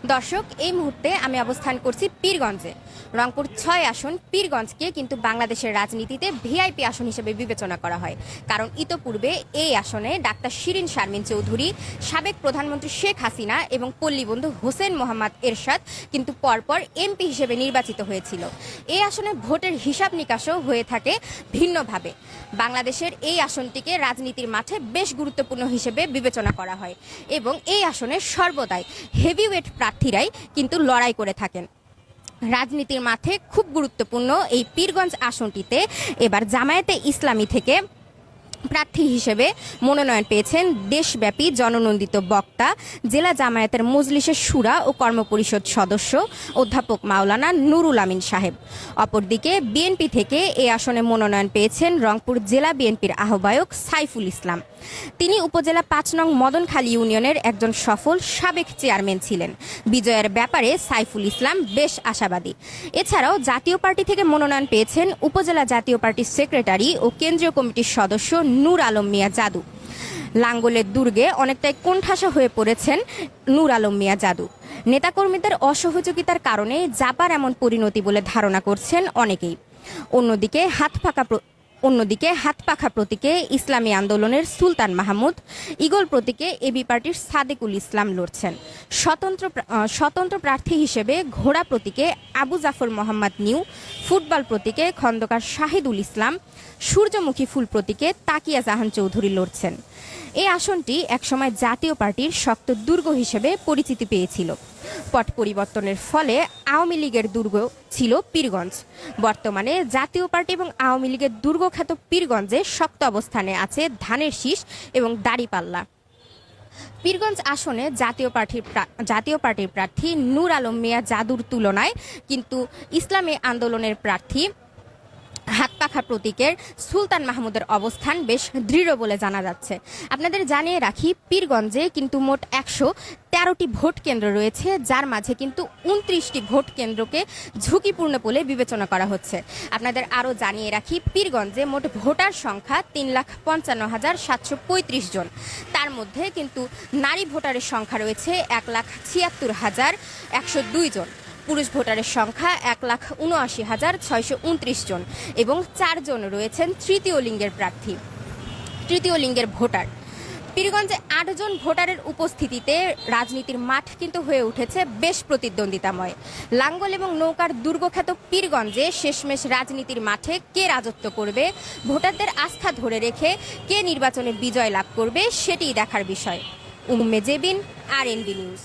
দর্শক, এই মুহূর্তে আমি অবস্থান করছি পীরগঞ্জে। রংপুর ৬ আসন পীরগঞ্জকে কিন্তু বাংলাদেশের রাজনীতিতে ভিআইপি আসন হিসেবে বিবেচনা করা হয়। কারণ ইতোপূর্বে এই আসনে ডাক্তার শিরিন শারমিন চৌধুরী, সাবেক প্রধানমন্ত্রী শেখ হাসিনা এবং পল্লীবন্ধু হোসেন মোহাম্মদ এরশাদ কিন্তু পরপর এমপি হিসেবে নির্বাচিত হয়েছিল। এই আসনে ভোটের হিসাব নিকাশও হয়ে থাকে ভিন্নভাবে। বাংলাদেশের এই আসনটিকে রাজনীতির মাঠে বেশ গুরুত্বপূর্ণ হিসেবে বিবেচনা করা হয় এবং এই আসনে সর্বদাই হেভিওয়েট প্রার্থীরাই কিন্তু লড়াই করে থাকেন। রাজনীতির মাঠে খুব গুরুত্বপূর্ণ এই পীরগঞ্জ আসনটিতে এবার জামায়াতে ইসলামী থেকে প্রার্থী হিসেবে মনোনয়ন পেয়েছেন দেশব্যাপী জননন্দিত বক্তা, জেলা জামায়াতের মজলিসের শুরা ও কর্মপরিষদ সদস্য অধ্যাপক মাওলানা নুরুল আমিন সাহেব। অপরদিকে বিএনপি থেকে এই আসনে মনোনয়ন পেয়েছেন রংপুর জেলা বিএনপির আহ্বায়ক সাইফুল ইসলাম। তিনি উপজেলা ৫ নং মদনখালী ইউনিয়নের একজন সফল সাবেক চেয়ারম্যান ছিলেন। বিজয়ের ব্যাপারে সাইফুল ইসলাম বেশ আশাবাদী। এছাড়াও জাতীয় পার্টি থেকে মনোনয়ন পেয়েছেন উপজেলা জাতীয় পার্টির সেক্রেটারি ও কেন্দ্রীয় কমিটির সদস্য নূর আলম মিয়া জাদু। লাঙ্গলের দুর্গে অনেকটাই কোণঠাসা হয়ে পড়েছেন নূর আলম মিয়া জাদু। নেতাকর্মীদের অসহযোগিতার কারণে জাপার এমন পরিণতি বলে ধারণা করছেন অনেকেই। অন্যদিকে হাত পাখা প্রতীকে ইসলামী আন্দোলনের সুলতান মাহমুদ, ইগল প্রতীকে এবি পার্টির সাদেকুল ইসলাম লড়ছেন। স্বতন্ত্র প্রার্থী হিসেবে ঘোড়া প্রতীকে আবু জাফর মোহাম্মদ নিউ, ফুটবল প্রতীকে খন্দকার শাহিদুল ইসলাম, সূর্যমুখী ফুল প্রতীকে তাকিয়া জাহান চৌধুরী লড়ছেন। এই আসনটি একসময় জাতীয় পার্টির শক্ত দুর্গ হিসেবে পরিচিতি পেয়েছিল। পট পরিবর্তনের ফলে আওয়ামী লীগের দুর্গ ছিল পীরগঞ্জ। বর্তমানে জাতীয় পার্টি এবং আওয়ামী লীগের দুর্গখ্যাত পীরগঞ্জে শক্ত অবস্থানে আছে ধানের শীষ এবং দাড়িপাল্লা। পীরগঞ্জ আসনে জাতীয় পার্টির প্রার্থী নূর আলম মিয়া জাদুর তুলনায় কিন্তু ইসলামী আন্দোলনের প্রার্থী হাতপাখা প্রতীকের সুলতান মাহমুদের অবস্থান বেশ দৃঢ় বলে জানা যাচ্ছে। আপনাদের জানিয়ে রাখি, পীরগঞ্জে কিন্তু মোট ১১৩টি ভোট কেন্দ্র রয়েছে, যার মাঝে কিন্তু ২৯টি ভোট কেন্দ্রকে ঝুঁকিপূর্ণ বলে বিবেচনা করা হচ্ছে। আপনাদের আরও জানিয়ে রাখি, পীরগঞ্জে মোট ভোটার সংখ্যা ৩,৫৫,৭৩৫ জন। তার মধ্যে কিন্তু নারী ভোটারের সংখ্যা রয়েছে ১,৭৬,১০২ জন। পুরুষ ভোটারের সংখ্যা ১,৭৯,৬২৯ জন এবং ৪ জন রয়েছেন তৃতীয় লিঙ্গের ভোটার। পীরগঞ্জে ৮ জন ভোটারের উপস্থিতিতে রাজনীতির মাঠ কিন্তু হয়ে উঠেছে বেশ প্রতিদ্বন্দ্বিতাময়। লাঙ্গল এবং নৌকার দুর্গখ্যাত পীরগঞ্জে শেষমেশ রাজনীতির মাঠে কে রাজত্ব করবে, ভোটারদের আস্থা ধরে রেখে কে নির্বাচনে বিজয় লাভ করবে, সেটিই দেখার বিষয়। Umme Jebin, RNB news.